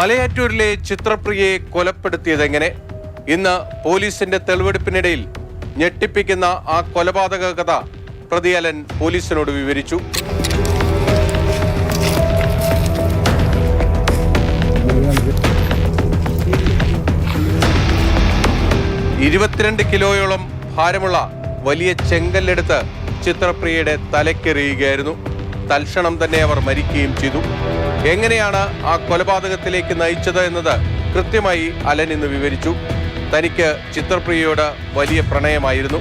മലയാറ്റൂരിലെ ചിത്രപ്രിയയെ കൊലപ്പെടുത്തിയതെങ്ങനെ? ഇന്ന് പോലീസിന്റെ തെളിവെടുപ്പിനിടയിൽ ഞെട്ടിപ്പിക്കുന്ന ആ കൊലപാതക കഥ പ്രതി അലൻ പോലീസിനോട് വിവരിച്ചു. 22 കിലോയോളം ഭാരമുള്ള വലിയ ചെങ്കല്ലെടുത്ത് ചിത്രപ്രിയയുടെ തലയ്ക്കെറിയുകയായിരുന്നു. തൽക്ഷണം തന്നെ അവർ മരിക്കുകയും ചെയ്തു. എങ്ങനെയാണ് ആ കൊലപാതകത്തിലേക്ക് നയിച്ചത് എന്നത് കൃത്യമായി അലൻ ഇന്ന് വിവരിച്ചു. തനിക്ക് ചിത്രപ്രിയയോട് വലിയ പ്രണയമായിരുന്നു.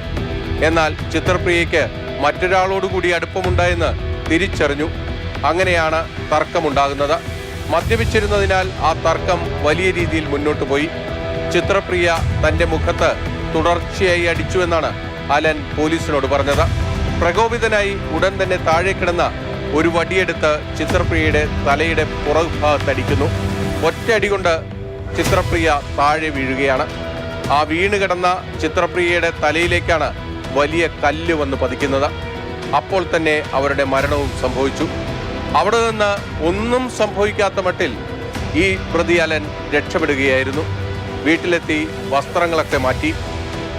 എന്നാൽ ചിത്രപ്രിയയ്ക്ക് മറ്റൊരാളോടുകൂടി അടുപ്പമുണ്ടായെന്ന് തിരിച്ചറിഞ്ഞു. അങ്ങനെയാണ് തർക്കമുണ്ടാകുന്നത്. മദ്യപിച്ചിരുന്നതിനാൽ ആ തർക്കം വലിയ രീതിയിൽ മുന്നോട്ട് പോയി. ചിത്രപ്രിയ തന്റെ മുഖത്ത് തുടർച്ചയായി അടിച്ചുവെന്നാണ് അലൻ പോലീസിനോട് പറഞ്ഞത്. പ്രകോപിതനായി ഉടൻ തന്നെ താഴെ കിടന്ന ഒരു വടിയെടുത്ത് ചിത്രപ്രിയയുടെ തലയുടെ പുറകുഭാഗത്തടിക്കുന്നു. ഒറ്റയടി കൊണ്ട് ചിത്രപ്രിയ താഴെ വീഴുകയാണ്. ആ വീണ് കിടന്ന ചിത്രപ്രിയയുടെ തലയിലേക്കാണ് വലിയ കല്ല് വന്ന് പതിക്കുന്നത്. അപ്പോൾ തന്നെ അവരുടെ മരണവും സംഭവിച്ചു. അവിടെ നിന്ന് ഒന്നും സംഭവിക്കാത്ത മട്ടിൽ ഈ പ്രതി അലൻ രക്ഷപ്പെടുകയായിരുന്നു. വീട്ടിലെത്തി വസ്ത്രങ്ങളൊക്കെ മാറ്റി.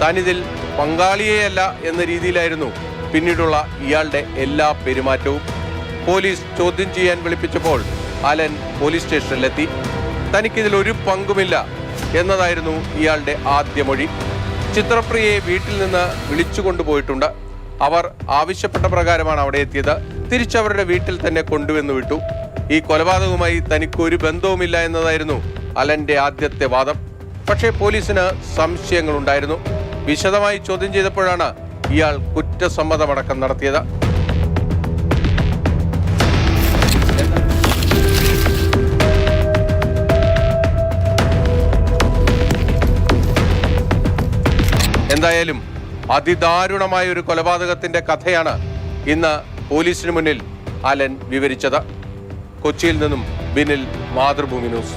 താനിതിൽ പങ്കാളിയെയല്ല എന്ന രീതിയിലായിരുന്നു പിന്നീടുള്ള ഇയാളുടെ എല്ലാ പെരുമാറ്റവും. പോലീസ് ചോദ്യം ചെയ്യാൻ വിളിപ്പിച്ചപ്പോൾ അലൻ പോലീസ് സ്റ്റേഷനിലെത്തി. തനിക്കിതിൽ ഒരു പങ്കുമില്ല എന്നതായിരുന്നു ഇയാളുടെ ആദ്യ മൊഴി. ചിത്രപ്രിയയെ വീട്ടിൽ നിന്ന് വിളിച്ചു കൊണ്ടുപോയിട്ടുണ്ട്. അവർ ആവശ്യപ്പെട്ട പ്രകാരമാണ് അവിടെ എത്തിയത്. തിരിച്ചവരുടെ വീട്ടിൽ തന്നെ കൊണ്ടുവന്നു വിട്ടു. ഈ കൊലപാതകവുമായി തനിക്കൊരു ബന്ധവുമില്ല എന്നതായിരുന്നു അലന്റെ ആദ്യത്തെ വാദം. പക്ഷേ പോലീസിന് സംശയങ്ങളുണ്ടായിരുന്നു. വിശദമായി ചോദ്യം ചെയ്തപ്പോഴാണ് ഇയാൾ കുറ്റസമ്മതമടക്കം നടത്തിയത്. എന്തായാലും അതിദാരുണമായ ഒരു കൊലപാതകത്തിന്റെ കഥയാണ് ഇന്ന് പോലീസിന് മുന്നിൽ അലൻ വിവരിച്ചത്. കൊച്ചിയിൽ നിന്നും ബിനിൽ, മാതൃഭൂമി ന്യൂസ്.